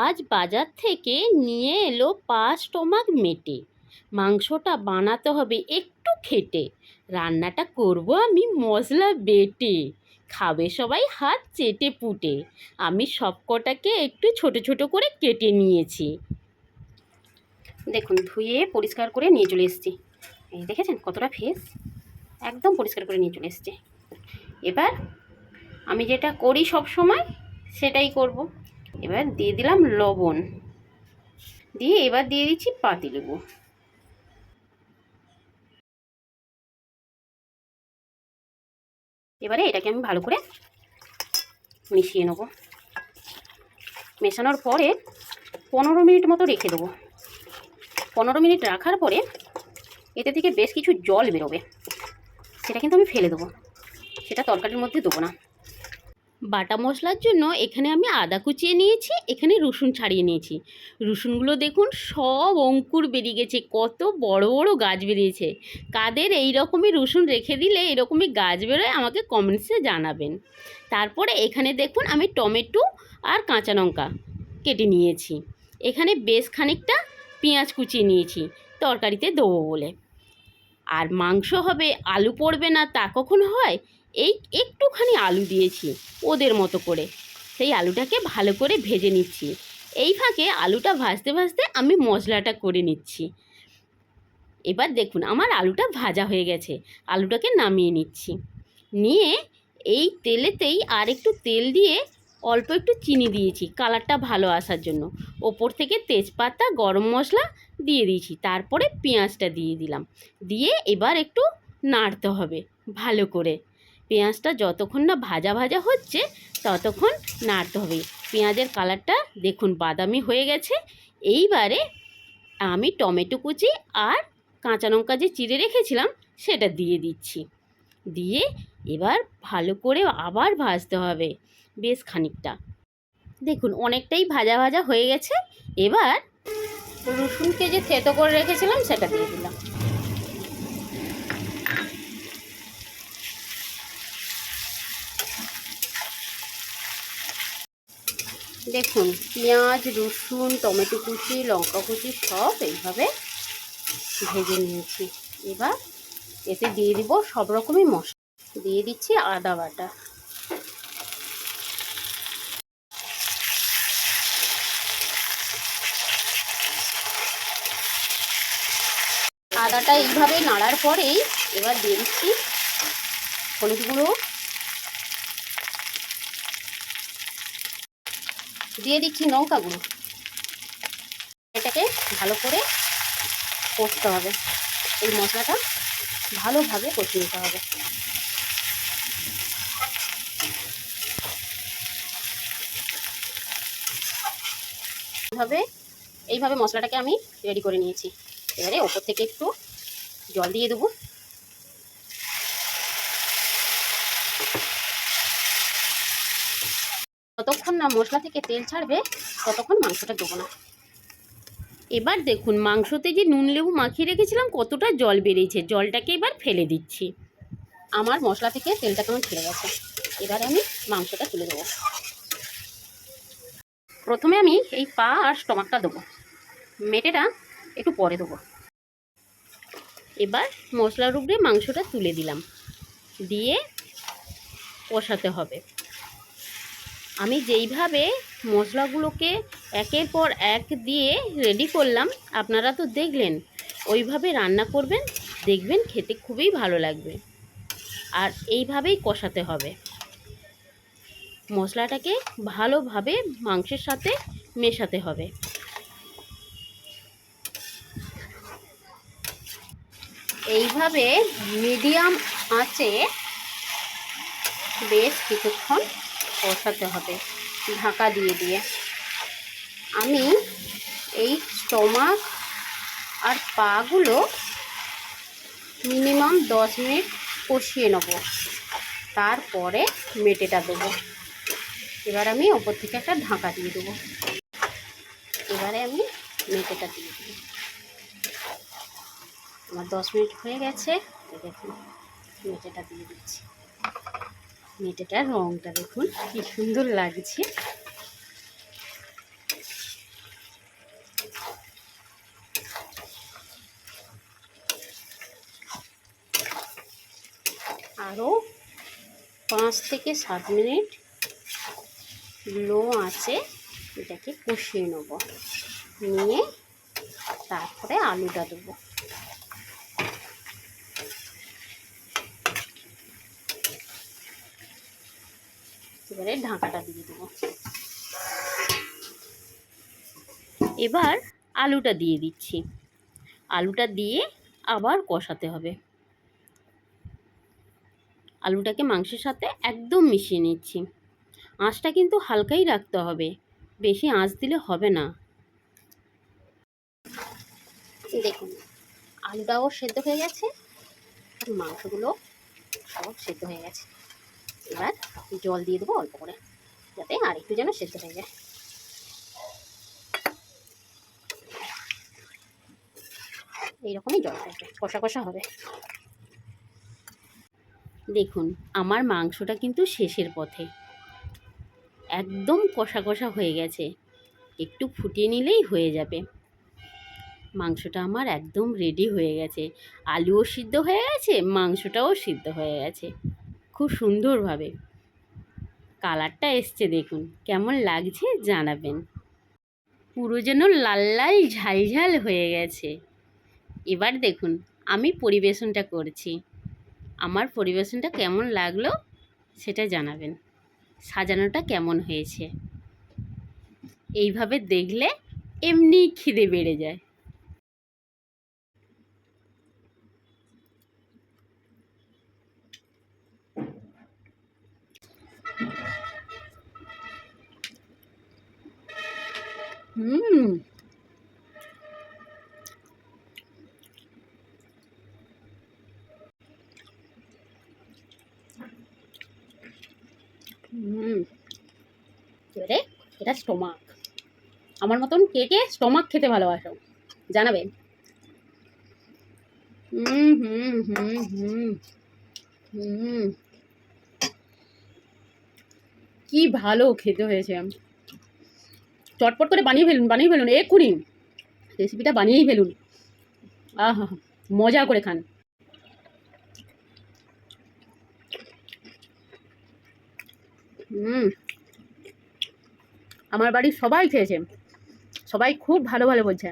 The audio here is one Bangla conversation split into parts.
আজ বাজার থেকে নিয়ে এলো 5 স্টমাক মেটে। মাংসটা বানাতে হবে একটু খেটে। রান্নাটা করব আমি মশলা বেটে। খাবে সবাই হাত চেটে পুটে। আমি সবকটাকে একটু ছোট ছোট করে কেটে নিয়েছি। দেখুন, ধুয়ে পরিষ্কার করে নিয়ে চলে এসেছি। এই দেখেছেন কতটা ফ্রেশ, একদম পরিষ্কার করে নিয়ে চলে এসেছি। এবার আমি যেটা করি সব সময় সেটাই করব। এবার দিয়ে দিলাম লবণ, দিয়ে এবার দিয়ে দিচ্ছি পাতিলেবু। এবারে এটাকে আমি ভালো করে মিশিয়ে নেব। মেশানোর পরে 15 মিনিট মতো রেখে দেবো। 15 মিনিট রাখার পরে এতে থেকে বেশ কিছু জল বেরোবে, সেটা কিন্তু আমি ফেলে দেবো, সেটা তরকারির মধ্যে দেবো না। বাটা মশলার জন্য এখানে আমি আদা কুচিয়ে নিয়েছি, এখানে রসুন ছাড়িয়ে নিয়েছি। রসুনগুলো দেখুন সব অঙ্কুর বেরিয়ে গেছে, কত বড় বড় গাছ বেরিয়েছে। কাদের এই রকমই রসুন রেখে দিলে এরকমই গাছ বেরোয় আমাকে কমেন্টসে জানাবেন। তারপরে এখানে দেখুন আমি টমেটো আর কাঁচা লঙ্কা কেটে নিয়েছি। এখানে বেশ খানিকটা পেঁয়াজ কুচিয়ে নিয়েছি তরকারিতে দেবো বলে। আর মাংস হবে, আলু পড়বে না তা কখন হয়? এই একটুখানি আলু দিয়েছি ওদের মতো করে, সেই আলুটাকে ভালো করে ভেজে নিচ্ছি। এই ফাঁকে আলুটা ভাজতে ভাজতে আমি মশলাটা করে নিচ্ছি। এবার দেখুন আমার আলুটা ভাজা হয়ে গেছে, আলুটাকে নামিয়ে নিচ্ছি। নিয়ে এই তেলেতেই আর একটু তেল দিয়ে অল্প একটু চিনি দিয়েছি কালারটা ভালো আসার জন্য। ওপর থেকে তেজপাতা, গরম মশলা দিয়ে দিয়েছি। তারপরে পেঁয়াজটা দিয়ে দিলাম, দিয়ে এবার একটু নাড়তে হবে ভালো করে। পেঁয়াজটা যতক্ষণ না ভাজা ভাজা হচ্ছে ততক্ষণ নাড়তে হবে। পেঁয়াজের কালারটা দেখুন বাদামি হয়ে গেছে। এইবারে আমি টমেটো কুচি আর কাঁচা লঙ্কা যে চিড়ে রেখেছিলাম সেটা দিয়ে দিচ্ছি। দিয়ে এবার ভালো করে আবার ভাজতে হবে বেশ খানিকটা। দেখুন অনেকটাই ভাজা ভাজা হয়ে গেছে। এবার রসুনকে যে থেতো করে রেখেছিলাম সেটা দিয়ে দিলাম। দেখুন পেঁয়াজ, রসুন, টমেটো কুচি, লঙ্কা কুচি সব এইভাবে ভেজে নিয়েছি। এবার এতে দিয়ে দিব সব রকমই মশলা। দিয়ে দিচ্ছি আদা বাটা, আদাটা এইভাবে নাড়ার পরেই এবার দিয়ে দিচ্ছি হলুদ গুঁড়ো, দিয়ে দিচ্ছি লঙ্কা গুঁড়ো। এটাকে ভালো করে কষতে হবে, এই মশলাটা ভালোভাবে কষিয়ে নিতে হবে। এইভাবে মশলাটাকে আমি রেডি করে নিয়েছি। এবারে ওপর থেকে একটু জল দিয়ে দেবো। ততক্ষণ না মশলা থেকে তেল ছাড়বে ততক্ষণ মাংসটা দেবো না। এবার দেখুন মাংসতে যে নুন লেবু মাখিয়ে রেখেছিলাম কতটা জল বেরিয়েছে, জলটাকে এবার ফেলে দিচ্ছি। আমার মশলা থেকে তেলটা কেমন ছেড়ে গেছে। এবারে আমি মাংসটা তুলে দেবো। প্রথমে আমি এই পা আর স্টমাকটা দেবো, মেটেটা একটু পরে দেবো। এবার মশলার উপরে মাংসটা তুলে দিলাম, দিয়ে কষাতে হবে। আমি যেইভাবে মশলাগুলোকে একের পর এক দিয়ে রেডি করলাম আপনারা তো দেখলেন, ওইভাবে রান্না করবেন, দেখবেন খেতে খুবই ভালো লাগবে। আর এইভাবেই কষাতে হবে, মশলাটাকে ভালোভাবে মাংসের সাথে মেশাতে হবে। এইভাবে মিডিয়াম আঁচে বেশ কিছুক্ষণ কষাতে হবে ঢাকা দিয়ে দিয়ে। আমি এই স্টমাক আর পাগুলো মিনিমাম 10 মিনিট কষিয়ে নেব, তারপরে মেটেটা দেবো। এবার আমি ওপর থেকে একটা ঢাকা দিয়ে দেবো। এবারে আমি মেটেটা দিয়ে দেবো। আমার 10 মিনিট হয়ে গেছে। দেখুন মেটেটা দিয়ে দিচ্ছি। মেটেটার রঙটা দেখুন কি সুন্দর লাগছে। আরও 5 থেকে 7 মিনিট লো আঁচে এটাকে কষিয়ে নেব, নিয়ে তারপরে আলুটা দেবো। এবারে ঢাকাটা দিয়ে দেবো। এবার আলুটা দিয়ে দিচ্ছি। আলুটা দিয়ে আবার কষাতে হবে। আলুটাকে মাংসের সাথে একদম মিশিয়ে নিচ্ছি। আঁচটা কিন্তু হালকাই রাখতে হবে, বেশি আঁচ দিলে হবে না। দেখুন আলুটাও সেদ্ধ হয়ে গেছে, মাংসগুলো সব সেদ্ধ হয়ে গেছে। এবার জল দিয়ে দেবো অল্প করে, যাতে আর একটু যেন সেদ্ধ হয়ে যায়। এইরকমই জল থাকবে, কষা কষা হবে। দেখুন আমার মাংসটা কিন্তু শেষের পথে, একদম কষা কষা হয়ে গেছে, একটু ফুটিয়ে নিলেই হয়ে যাবে। মাংসটা আমার একদম রেডি হয়ে গেছে, আলুও সিদ্ধ হয়ে গেছে, মাংসটাও সিদ্ধ হয়ে গেছে খুব সুন্দরভাবে। কালারটা এসছে দেখুন, কেমন লাগছে জানাবেন। পুরো যেন লাল লাল ঝাল ঝাল হয়ে গেছে। এবার দেখুন আমি পরিবেশনটা করছি, আমার পরিবেশনটা কেমন লাগলো সেটা জানাবেন। সাজানোটা কেমন হয়েছে, এইভাবে দেখলে এমনি খিদে বেড়ে যায়। হুম হুম এবারে এটা স্টোমাক। আমার মতন কে কে স্টোমাক খেতে ভালোবাসো জানাবেন। হুম হুম হুম হুম হুম কি ভালো খেতে হয়েছে। চটপট করে বানিয়ে ফেলুন এক্ষুনি, রেসিপিটা বানিয়েই ফেলুন। আহা মজা করে খান। হুম আমার বাড়ির সবাই খেয়েছে, সবাই খুব ভালো ভালো বলছে।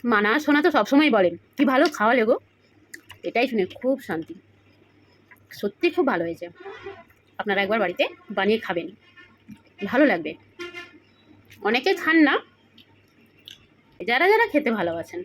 মানা শোনা তো সবসময় বলেন কি ভালো খাওয়ালে গো, এটাই শুনে খুব শান্তি। সত্যি খুব ভালো হয়েছে, আপনারা একবার বাড়িতে বানিয়ে খাবেন, ভালো লাগবে। অনেকে খান না, যারা যারা খেতে ভালোবাসেন